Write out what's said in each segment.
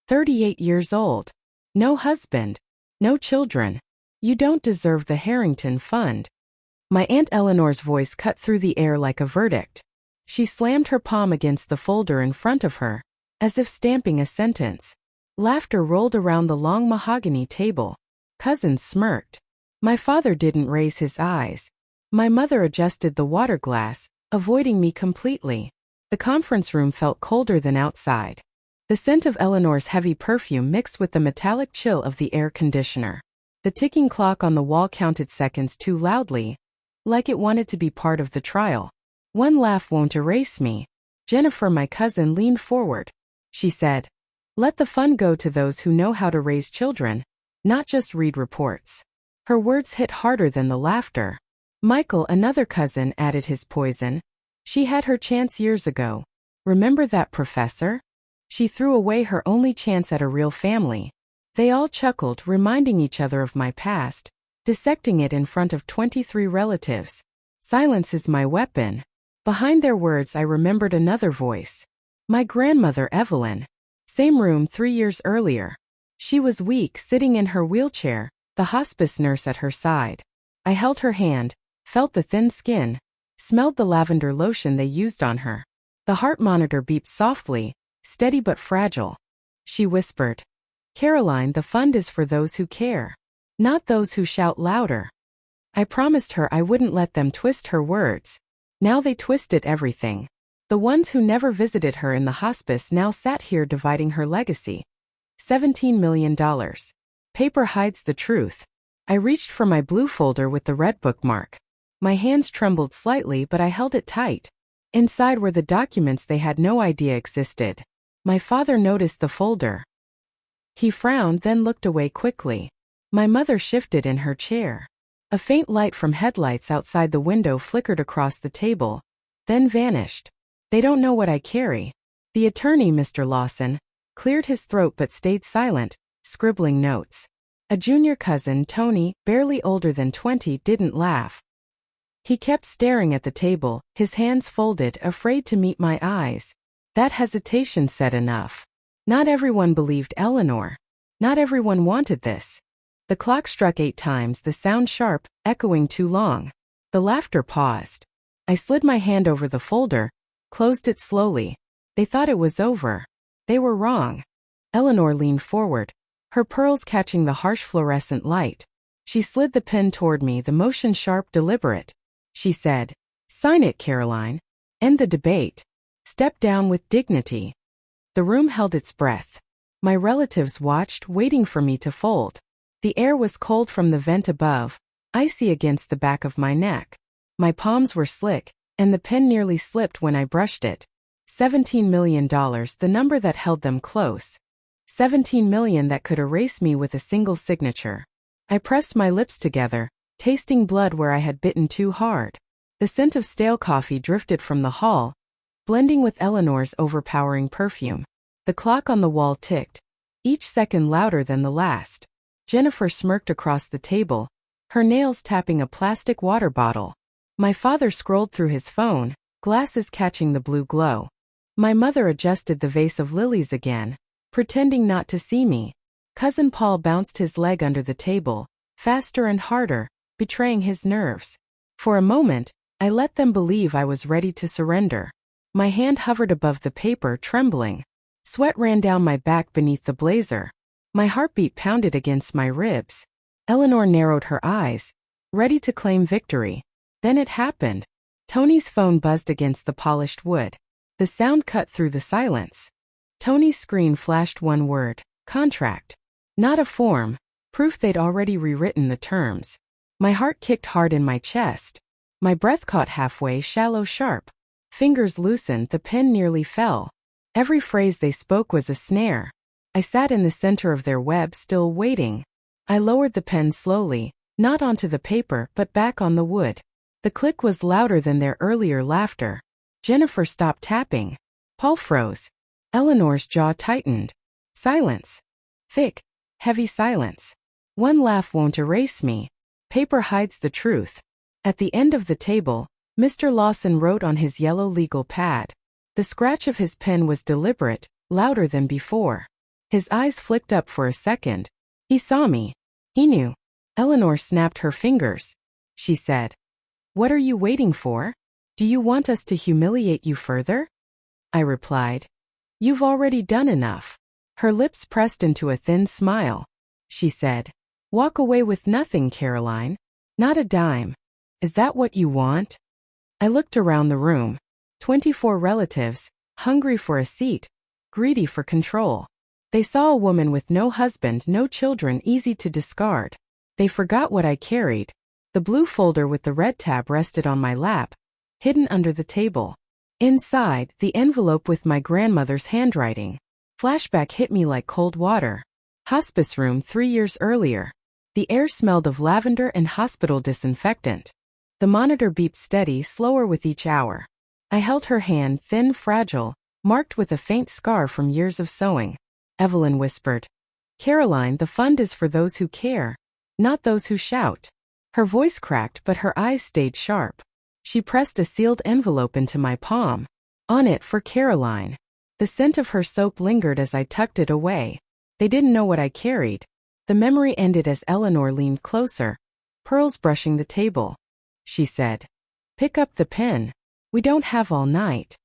38 years old. No husband. No children. You don't deserve the Harrington Fund. My Aunt Eleanor's voice cut through the air like a verdict. She slammed her palm against the folder in front of her, as if stamping a sentence. Laughter rolled around the long mahogany table. Cousins smirked. My father didn't raise his eyes. My mother adjusted the water glass, avoiding me completely. The conference room felt colder than outside. The scent of Eleanor's heavy perfume mixed with the metallic chill of the air conditioner. The ticking clock on the wall counted seconds too loudly, like it wanted to be part of the trial. One laugh won't erase me. Jennifer, my cousin, leaned forward. She said, "Let the fun go to those who know how to raise children, not just read reports." Her words hit harder than the laughter. Michael, another cousin, added his poison. "She had her chance years ago. Remember that professor? She threw away her only chance at a real family." They all chuckled, reminding each other of my past, dissecting it in front of 23 relatives. Silence is my weapon. Behind their words I remembered another voice. My grandmother Evelyn. Same room 3 years earlier. She was weak, sitting in her wheelchair, the hospice nurse at her side. I held her hand, felt the thin skin, smelled the lavender lotion they used on her. The heart monitor beeped softly, steady but fragile. She whispered, "Caroline, the fund is for those who care, not those who shout louder." I promised her I wouldn't let them twist her words. Now they twisted everything. The ones who never visited her in the hospice now sat here dividing her legacy. $17 million. Paper hides the truth. I reached for my blue folder with the red bookmark. My hands trembled slightly, but I held it tight. Inside were the documents they had no idea existed. My father noticed the folder. He frowned, then looked away quickly. My mother shifted in her chair. A faint light from headlights outside the window flickered across the table, then vanished. "They don't know what I carry." The attorney, Mr. Lawson, cleared his throat but stayed silent, scribbling notes. A junior cousin, Tony, barely older than 20, didn't laugh. He kept staring at the table, his hands folded, afraid to meet my eyes. That hesitation said enough. Not everyone believed Eleanor. Not everyone wanted this. The clock struck 8 times, the sound sharp, echoing too long. The laughter paused. I slid my hand over the folder, closed it slowly. They thought it was over. They were wrong. Eleanor leaned forward, her pearls catching the harsh fluorescent light. She slid the pen toward me, the motion sharp, deliberate. She said, "Sign it, Caroline. End the debate. Step down with dignity." The room held its breath. My relatives watched, waiting for me to fold. The air was cold from the vent above, icy against the back of my neck. My palms were slick, and the pen nearly slipped when I brushed it. $17 million, the number that held them close. 17 million that could erase me with a single signature. I pressed my lips together, tasting blood where I had bitten too hard. The scent of stale coffee drifted from the hall, blending with Eleanor's overpowering perfume. The clock on the wall ticked, each second louder than the last. Jennifer smirked across the table, her nails tapping a plastic water bottle. My father scrolled through his phone, glasses catching the blue glow. My mother adjusted the vase of lilies again, pretending not to see me. Cousin Paul bounced his leg under the table, faster and harder, betraying his nerves. For a moment, I let them believe I was ready to surrender. My hand hovered above the paper, trembling. Sweat ran down my back beneath the blazer. My heartbeat pounded against my ribs. Eleanor narrowed her eyes, ready to claim victory. Then it happened. Tony's phone buzzed against the polished wood. The sound cut through the silence. Tony's screen flashed one word: contract. Not a form, proof they'd already rewritten the terms. My heart kicked hard in my chest. My breath caught halfway, shallow, sharp. Fingers loosened, the pen nearly fell. Every phrase they spoke was a snare. I sat in the center of their web, still waiting. I lowered the pen slowly, not onto the paper but back on the wood. The click was louder than their earlier laughter. Jennifer stopped tapping. Paul froze. Eleanor's jaw tightened. Silence. Thick, heavy silence. One laugh won't erase me. Paper hides the truth. At the end of the table, Mr. Lawson wrote on his yellow legal pad. The scratch of his pen was deliberate, louder than before. His eyes flicked up for a second. He saw me. He knew. Eleanor snapped her fingers. She said, "What are you waiting for? Do you want us to humiliate you further?" I replied, "You've already done enough." Her lips pressed into a thin smile. She said, "Walk away with nothing, Caroline. Not a dime. Is that what you want?" I looked around the room. 24 relatives, hungry for a seat, greedy for control. They saw a woman with no husband, no children, easy to discard. They forgot what I carried. The blue folder with the red tab rested on my lap, hidden under the table. Inside, the envelope with my grandmother's handwriting. Flashback hit me like cold water. Hospice room 3 years earlier. The air smelled of lavender and hospital disinfectant. The monitor beeped steady, slower with each hour. I held her hand, thin, fragile, marked with a faint scar from years of sewing. Evelyn whispered, "Caroline, the fund is for those who care, not those who shout." Her voice cracked, but her eyes stayed sharp. She pressed a sealed envelope into my palm. On it, for Caroline. The scent of her soap lingered as I tucked it away. They didn't know what I carried. The memory ended as Eleanor leaned closer, pearls brushing the table. She said, "Pick up the pen. We don't have all night."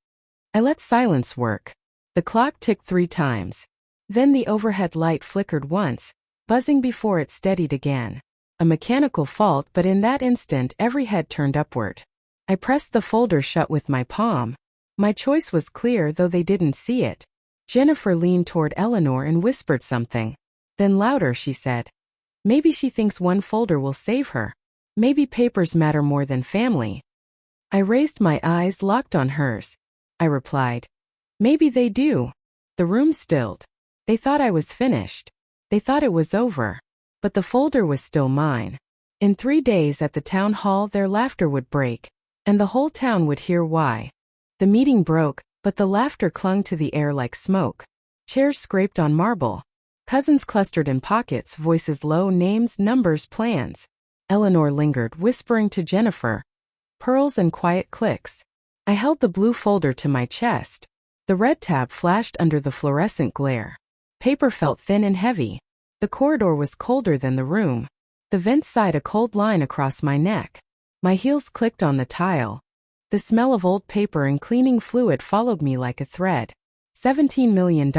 I let silence work. The clock ticked 3 times. Then the overhead light flickered once, buzzing before it steadied again. A mechanical fault, but in that instant every head turned upward. I pressed the folder shut with my palm. My choice was clear, though they didn't see it. Jennifer leaned toward Eleanor and whispered something. Then louder she said, "Maybe she thinks one folder will save her. Maybe papers matter more than family." I raised my eyes, locked on hers. I replied, "Maybe they do." The room stilled. They thought I was finished. They thought it was over. But the folder was still mine. In 3 days at the town hall their laughter would break, and the whole town would hear why. The meeting broke, but the laughter clung to the air like smoke. Chairs scraped on marble. Cousins clustered in pockets, voices low, names, numbers, plans. Eleanor lingered, whispering to Jennifer. Pearls and quiet clicks. I held the blue folder to my chest. The red tab flashed under the fluorescent glare. Paper felt thin and heavy. The corridor was colder than the room. The vent sighed a cold line across my neck. My heels clicked on the tile. The smell of old paper and cleaning fluid followed me like a thread. $17 million.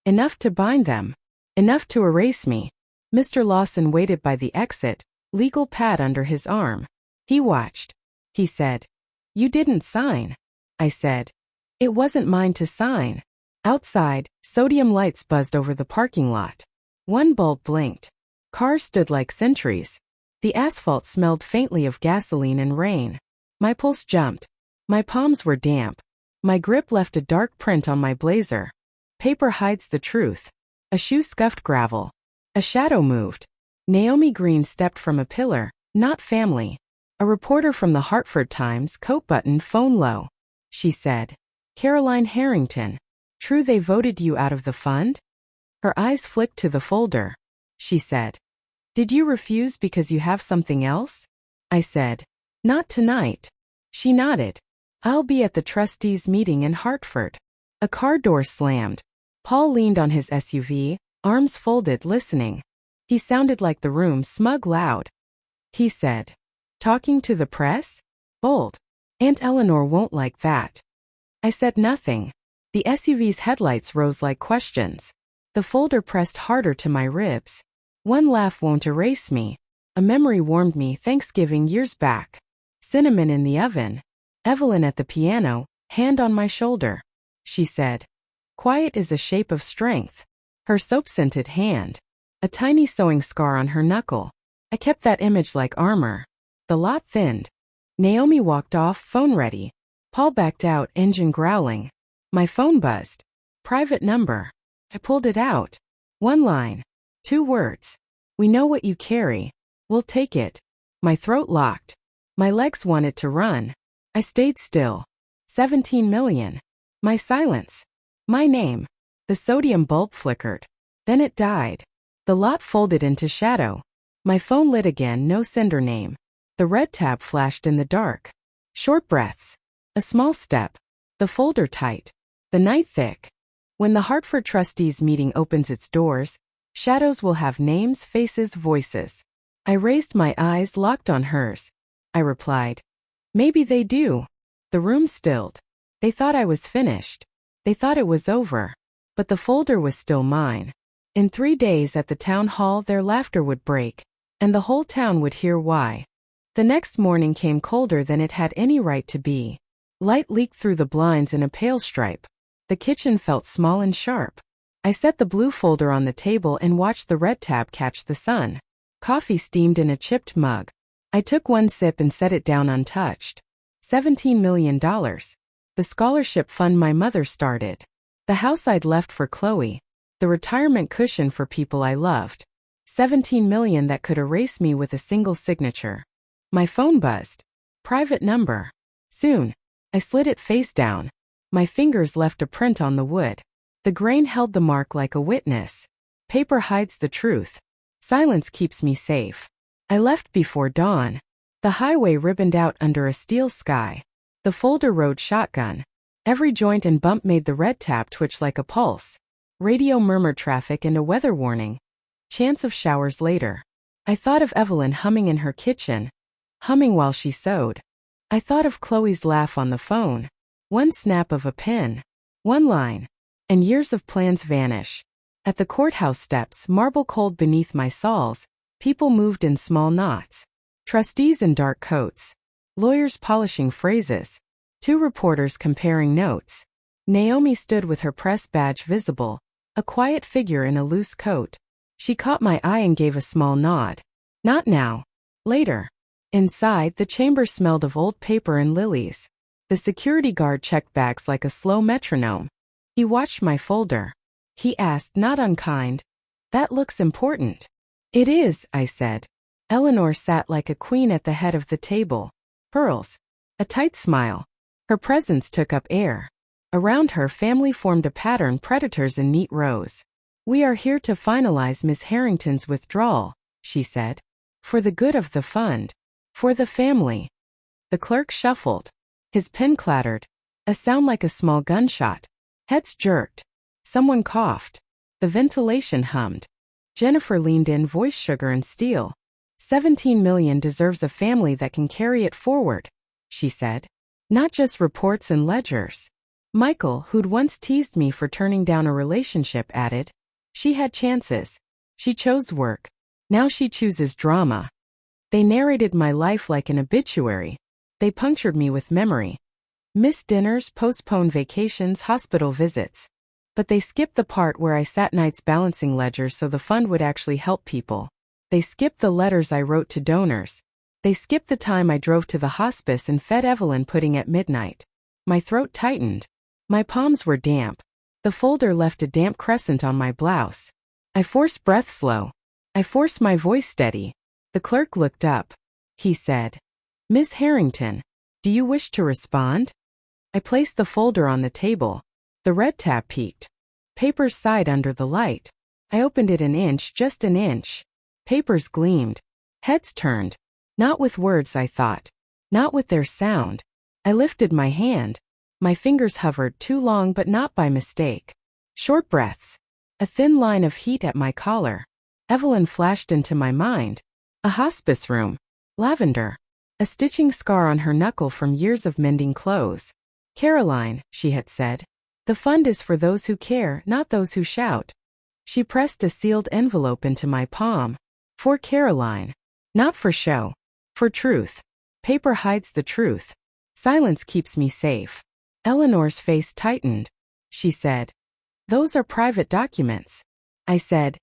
Enough to bind them. Enough to erase me. Mr. Lawson waited by the exit, legal pad under his arm. He watched. He said, "You didn't sign." I said, "It wasn't mine to sign." Outside, sodium lights buzzed over the parking lot. One bulb blinked. Cars stood like sentries. The asphalt smelled faintly of gasoline and rain. My pulse jumped. My palms were damp. My grip left a dark print on my blazer. Paper hides the truth. A shoe scuffed gravel. A shadow moved. Naomi Green stepped from a pillar, not family. A reporter from the Hartford Times, coat buttoned, phone low. She said, "Caroline Harrington. True they voted you out of the fund?" Her eyes flicked to the folder. She said, "Did you refuse because you have something else?" I said, "Not tonight." She nodded. "I'll be at the trustees' meeting in Hartford." A car door slammed. Paul leaned on his SUV, arms folded, listening. He sounded like the room, smug, loud. He said, "Talking to the press? Bold. Aunt Eleanor won't like that." I said nothing. The SUV's headlights rose like questions. The folder pressed harder to my ribs. One laugh won't erase me. A memory warmed me, Thanksgiving years back. Cinnamon in the oven. Evelyn at the piano, hand on my shoulder. She said, "Quiet is a shape of strength." Her soap-scented hand. A tiny sewing scar on her knuckle. I kept that image like armor. The lot thinned. Naomi walked off, phone ready. Paul backed out, engine growling. My phone buzzed. Private number. I pulled it out. 1 line. 2 words. "We know what you carry. We'll take it." My throat locked. My legs wanted to run. I stayed still. 17 million. My silence. My name. The sodium bulb flickered. Then it died. The lot folded into shadow. My phone lit again, no sender name. The red tab flashed in the dark. Short breaths. A small step. The folder tight. The night thick. When the Hartford Trustees meeting opens its doors, shadows will have names, faces, voices. I raised my eyes, locked on hers. I replied, "Maybe they do." The room stilled. They thought I was finished. They thought it was over. But the folder was still mine. In 3 days at the town hall their laughter would break, and the whole town would hear why. The next morning came colder than it had any right to be. Light leaked through the blinds in a pale stripe. The kitchen felt small and sharp. I set the blue folder on the table and watched the red tab catch the sun. Coffee steamed in a chipped mug. I took one sip and set it down untouched. $17 million. The scholarship fund my mother started. The house I'd left for Chloe. The retirement cushion for people I loved. 17 million that could erase me with a single signature. My phone buzzed. Private number. Soon. I slid it face down. My fingers left a print on the wood. The grain held the mark like a witness. Paper hides the truth. Silence keeps me safe. I left before dawn. The highway ribboned out under a steel sky. The folder rode shotgun. Every joint and bump made the red tab twitch like a pulse. Radio murmured traffic and a weather warning. Chance of showers later. I thought of Evelyn humming in her kitchen. Humming while she sewed. I thought of Chloe's laugh on the phone. One snap of a pen. One line. And years of plans vanish. At the courthouse steps, marble cold beneath my soles, people moved in small knots. Trustees in dark coats. Lawyers polishing phrases. 2 reporters comparing notes. Naomi stood with her press badge visible, a quiet figure in a loose coat. She caught my eye and gave a small nod. Not now. Later. Inside, the chamber smelled of old paper and lilies. The security guard checked bags like a slow metronome. He watched my folder. He asked, not unkind, "That looks important." "It is," I said. Eleanor sat like a queen at the head of the table. Pearls. A tight smile. Her presence took up air. Around her, family formed a pattern, predators in neat rows. "We are here to finalize Miss Harrington's withdrawal," she said. "For the good of the fund. For the family." The clerk shuffled. His pen clattered. A sound like a small gunshot. Heads jerked. Someone coughed. The ventilation hummed. Jennifer leaned in, voice sugar and steel. 17 million deserves a family that can carry it forward, she said. Not just reports and ledgers. Michael, who'd once teased me for turning down a relationship, added. She had chances. She chose work. Now she chooses drama. They narrated my life like an obituary. They punctured me with memory. Missed dinners, postponed vacations, hospital visits. But they skipped the part where I sat nights balancing ledgers so the fund would actually help people. They skipped the letters I wrote to donors. They skipped the time I drove to the hospice and fed Evelyn pudding at midnight. My throat tightened. My palms were damp. The folder left a damp crescent on my blouse. I forced breath slow. I forced my voice steady. The clerk looked up. He said, "Ms. Harrington, do you wish to respond?" I placed the folder on the table. The red tab peaked. Papers sighed under the light. I opened it an inch, just an inch. Papers gleamed. Heads turned. Not with words, I thought. Not with their sound. I lifted my hand. My fingers hovered too long, but not by mistake. Short breaths. A thin line of heat at my collar. Evelyn flashed into my mind. A hospice room. Lavender. A stitching scar on her knuckle from years of mending clothes. Caroline, she had said. The fund is for those who care, not those who shout. She pressed a sealed envelope into my palm. For Caroline. Not for show. For truth. Paper hides the truth. Silence keeps me safe. Eleanor's face tightened. She said, "Those are private documents." I said,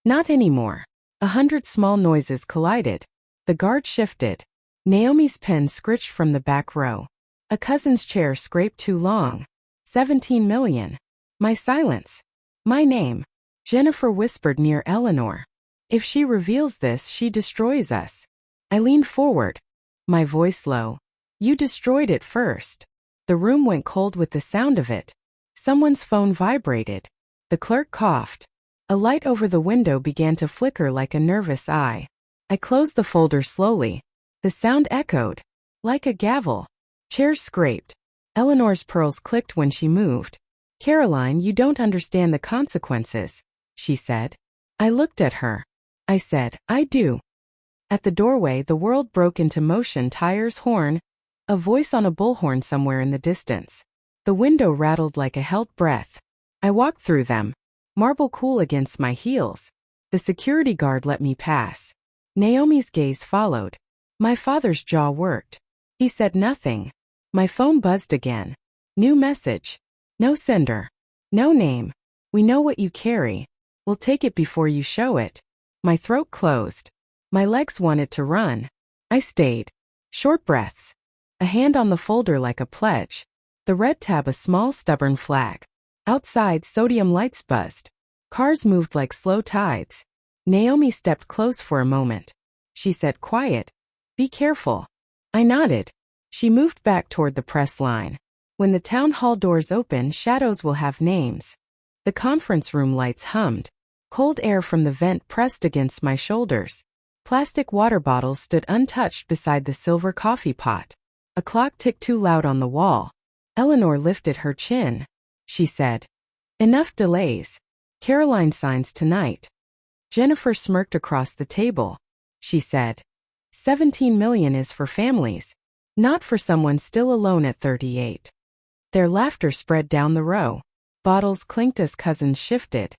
"Not anymore." 100 small noises collided. The guard shifted. Naomi's pen scritched from the back row. A cousin's chair scraped too long. 17 million. My silence. My name. Jennifer whispered near Eleanor. If she reveals this, she destroys us. I leaned forward. My voice low. You destroyed it first. The room went cold with the sound of it. Someone's phone vibrated. The clerk coughed. A light over the window began to flicker like a nervous eye. I closed the folder slowly. The sound echoed. Like a gavel. Chairs scraped. Eleanor's pearls clicked when she moved. Caroline, you don't understand the consequences, she said. I looked at her. I said, I do. At the doorway, the world broke into motion. Tires, horn, a voice on a bullhorn somewhere in the distance. The window rattled like a held breath. I walked through them, marble cool against my heels. The security guard let me pass. Naomi's gaze followed. My father's jaw worked. He said nothing. My phone buzzed again. New message. No sender. No name. We know what you carry. We'll take it before you show it. My throat closed. My legs wanted to run. I stayed. Short breaths. A hand on the folder like a pledge. The red tab, a small stubborn flag. Outside, sodium lights buzzed. Cars moved like slow tides. Naomi stepped close for a moment. She said, quiet. Be careful. I nodded. She moved back toward the press line. When the town hall doors open, shadows will have names. The conference room lights hummed. Cold air from the vent pressed against my shoulders. Plastic water bottles stood untouched beside the silver coffee pot. A clock ticked too loud on the wall. Eleanor lifted her chin. She said, enough delays. Caroline signs tonight. Jennifer smirked across the table. She said, 17 million is for families, not for someone still alone at 38. Their laughter spread down the row. Bottles clinked as cousins shifted.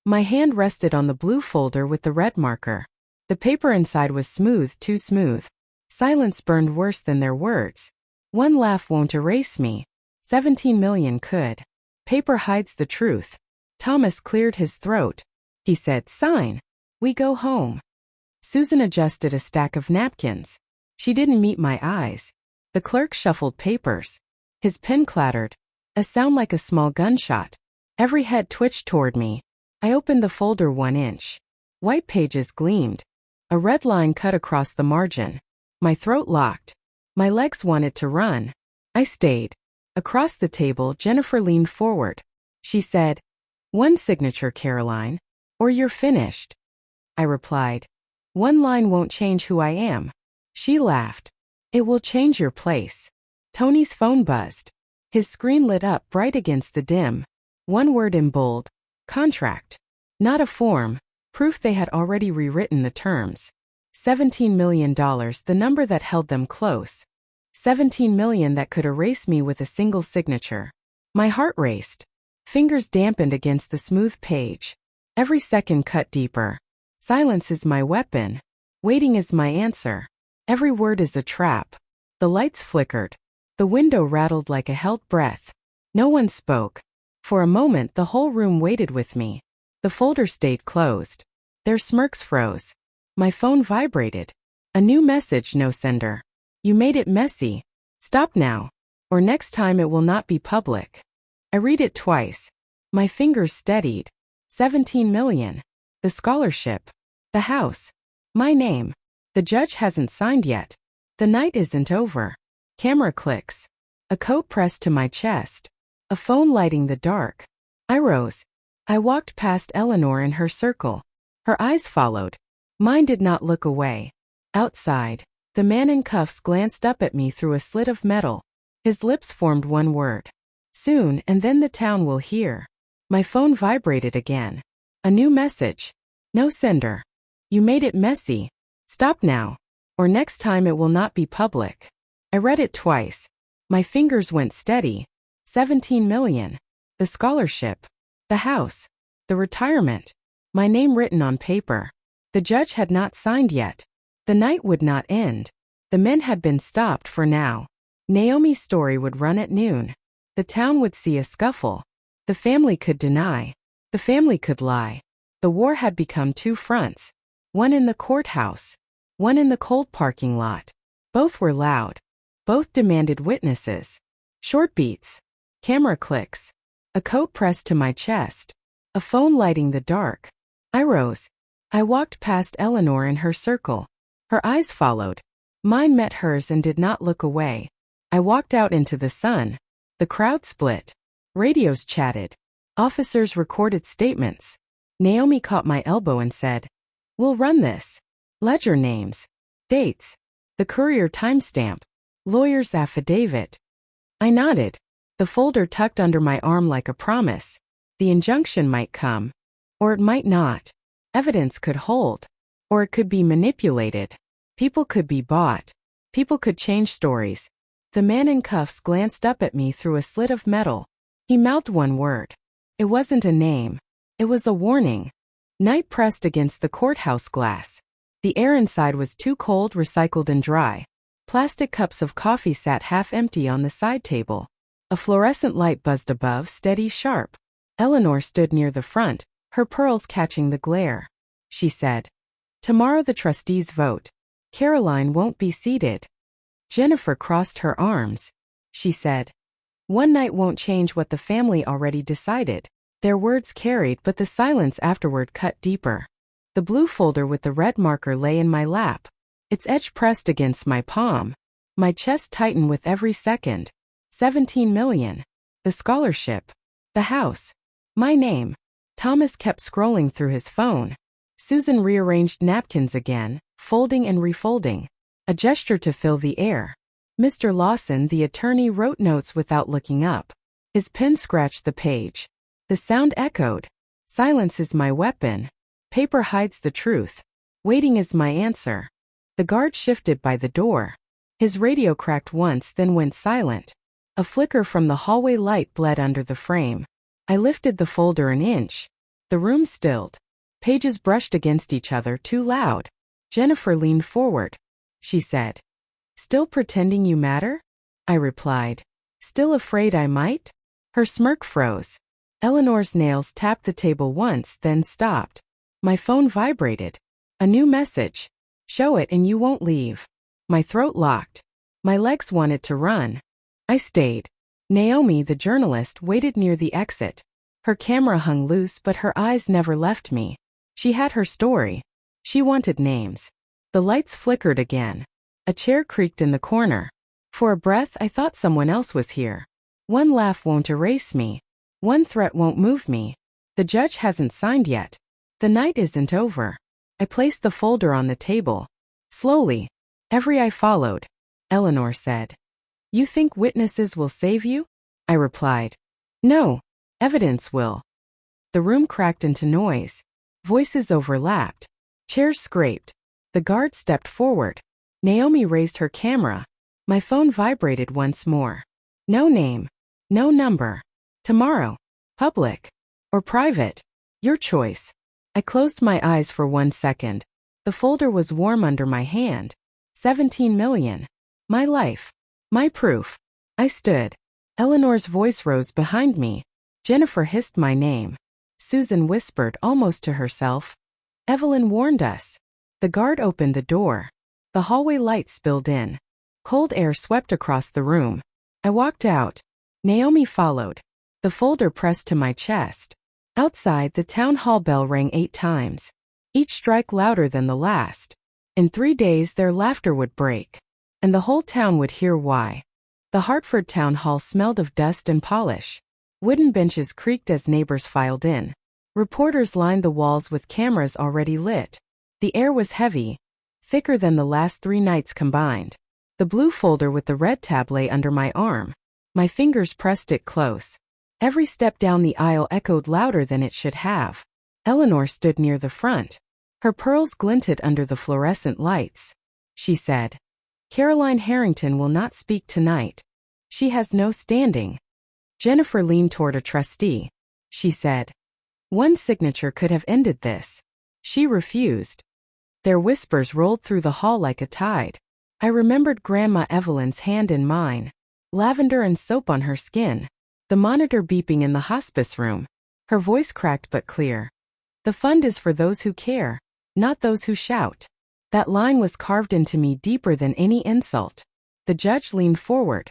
My hand rested on the blue folder with the red marker. The paper inside was smooth, too smooth. Silence burned worse than their words. One laugh won't erase me. 17 million could. Paper hides the truth. Thomas cleared his throat. He said, sign. We go home. Susan adjusted a stack of napkins. She didn't meet my eyes. The clerk shuffled papers. His pen clattered. A sound like a small gunshot. Every head twitched toward me. I opened the folder 1 inch. White pages gleamed. A red line cut across the margin. My throat locked. My legs wanted to run. I stayed. Across the table, Jennifer leaned forward. She said, one signature, Caroline, or you're finished. I replied, one line won't change who I am. She laughed. It will change your place. Tony's phone buzzed. His screen lit up bright against the dim. One word in bold, contract. Not a form, proof they had already rewritten the terms. $17 million, the number that held them close. 17 million that could erase me with a single signature. My heart raced. Fingers dampened against the smooth page. Every second cut deeper. Silence is my weapon. Waiting is my answer. Every word is a trap. The lights flickered. The window rattled like a held breath. No one spoke. For a moment, the whole room waited with me. The folder stayed closed. Their smirks froze. My phone vibrated. A new message, no sender. You made it messy. Stop now. Or next time it will not be public. I read it twice. My fingers steadied. 17 million. The scholarship. The house. My name. The judge hasn't signed yet. The night isn't over. Camera clicks. A coat pressed to my chest. A phone lighting the dark. I rose. I walked past Eleanor in her circle. Her eyes followed. Mine did not look away. Outside, the man in cuffs glanced up at me through a slit of metal. His lips formed one word. Soon, and then the town will hear. My phone vibrated again. A new message. No sender. You made it messy. Stop now. Or next time it will not be public. I read it twice. My fingers went steady. 17 million. The scholarship. The house. The retirement. My name written on paper. The judge had not signed yet. The night would not end. The men had been stopped for now. Naomi's story would run at noon. The town would see a scuffle. The family could deny. The family could lie. The war had become two fronts. One in the courthouse. One in the cold parking lot. Both were loud. Both demanded witnesses. Short beats. Camera clicks. A coat pressed to my chest. A phone lighting the dark. I rose. I walked past Eleanor in her circle. Her eyes followed. Mine met hers and did not look away. I walked out into the sun. The crowd split. Radios chatted. Officers recorded statements. Naomi caught my elbow and said, we'll run this. Ledger names. Dates. The courier timestamp. Lawyer's affidavit. I nodded. The folder tucked under my arm like a promise. The injunction might come. Or it might not. Evidence could hold. Or it could be manipulated. People could be bought. People could change stories. The man in cuffs glanced up at me through a slit of metal. He mouthed one word. It wasn't a name. It was a warning. Night pressed against the courthouse glass. The air inside was too cold, recycled and dry. Plastic cups of coffee sat half empty on the side table. A fluorescent light buzzed above, steady, sharp. Eleanor stood near the front, her pearls catching the glare. She said, "Tomorrow the trustees vote. Caroline won't be seated." Jennifer crossed her arms. She said, "One night won't change what the family already decided." Their words carried, but the silence afterward cut deeper. The blue folder with the red marker lay in my lap. Its edge pressed against my palm. My chest tightened with every second. 17 million. The scholarship. The house. My name. Thomas kept scrolling through his phone. Susan rearranged napkins again, folding and refolding. A gesture to fill the air. Mr. Lawson, the attorney, wrote notes without looking up. His pen scratched the page. The sound echoed. Silence is my weapon. Paper hides the truth. Waiting is my answer. The guard shifted by the door. His radio cracked once, then went silent. A flicker from the hallway light bled under the frame. I lifted the folder an inch. The room stilled. Pages brushed against each other, too loud. Jennifer leaned forward. She said, "Still pretending you matter?" I replied, "Still afraid I might?" Her smirk froze. Eleanor's nails tapped the table once, then stopped. My phone vibrated. A new message. "Show it and you won't leave." My throat locked. My legs wanted to run. I stayed. Naomi, the journalist, waited near the exit. Her camera hung loose, but her eyes never left me. She had her story. She wanted names. The lights flickered again. A chair creaked in the corner. For a breath, I thought someone else was here. One laugh won't erase me. One threat won't move me. The judge hasn't signed yet. The night isn't over. I placed the folder on the table. Slowly. Every eye followed. Eleanor said, "You think witnesses will save you?" I replied, "No. Evidence will." The room cracked into noise. Voices overlapped. Chairs scraped. The guard stepped forward. Naomi raised her camera. My phone vibrated once more. No name. No number. Tomorrow. Public. Or private. Your choice. I closed my eyes for 1 second. The folder was warm under my hand. 17 million. My life. My proof. I stood. Eleanor's voice rose behind me. Jennifer hissed my name. Susan whispered almost to herself, "Evelyn warned us." The guard opened the door. The hallway light spilled in. Cold air swept across the room. I walked out. Naomi followed. The folder pressed to my chest. Outside, the town hall bell rang 8 times. Each strike louder than the last. In 3 days, their laughter would break. And the whole town would hear why. The Hartford town hall smelled of dust and polish. Wooden benches creaked as neighbors filed in. Reporters lined the walls with cameras already lit. The air was heavy, thicker than the last 3 nights combined. The blue folder with the red tab lay under my arm. My fingers pressed it close. Every step down the aisle echoed louder than it should have. Eleanor stood near the front. Her pearls glinted under the fluorescent lights. She said, "Caroline Harrington will not speak tonight. She has no standing." Jennifer leaned toward a trustee. She said, "One signature could have ended this." She refused. Their whispers rolled through the hall like a tide. I remembered Grandma Evelyn's hand in mine. Lavender and soap on her skin. The monitor beeping in the hospice room. Her voice cracked but clear. "The fund is for those who care, not those who shout." That line was carved into me deeper than any insult. The judge leaned forward.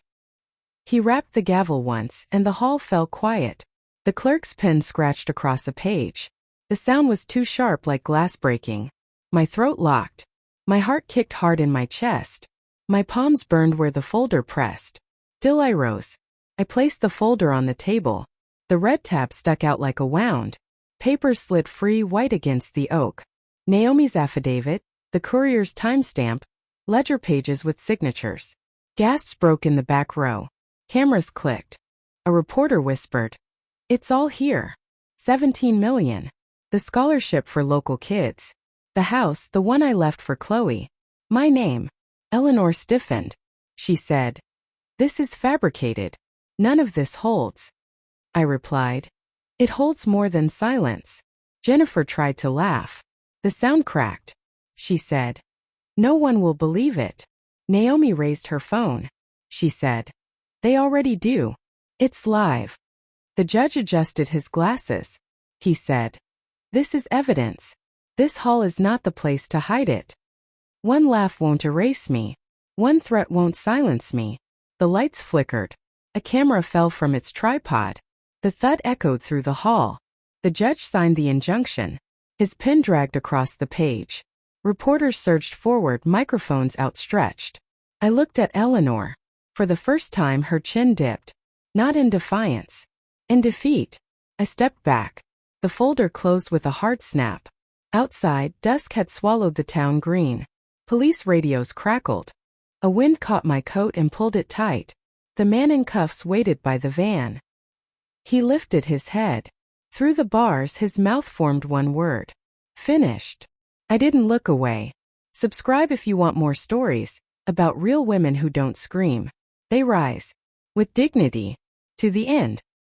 He rapped the gavel once, and the hall fell quiet. The clerk's pen scratched across a page. The sound was too sharp, like glass breaking. My throat locked. My heart kicked hard in my chest. My palms burned where the folder pressed. Still I rose. I placed the folder on the table. The red tab stuck out like a wound. Papers slid free, white against the oak. Naomi's affidavit, the courier's timestamp, ledger pages with signatures. Gasps broke in the back row. Cameras clicked. A reporter whispered. It's all here. 17 million. The scholarship for local kids. The house, the one I left for Chloe. My name. Eleanor stiffened. She said, "This is fabricated. None of this holds." I replied, "It holds more than silence." Jennifer tried to laugh. "The sound cracked." She said, "No one will believe it." Naomi raised her phone. She said, "They already do. It's live." The judge adjusted his glasses. He said, "This is evidence. This hall is not the place to hide it. One laugh won't erase me. One threat won't silence me." The lights flickered. A camera fell from its tripod. The thud echoed through the hall. The judge signed the injunction. His pen dragged across the page. Reporters surged forward, microphones outstretched. I looked at Eleanor. For the first time, her chin dipped. Not in defiance. In defeat. I stepped back. The folder closed with a hard snap. Outside, dusk had swallowed the town green. Police radios crackled. A wind caught my coat and pulled it tight. The man in cuffs waited by the van. He lifted his head. Through the bars, his mouth formed one word. Finished. I didn't look away. Subscribe if you want more stories about real women who don't scream. They rise. With dignity. To the end.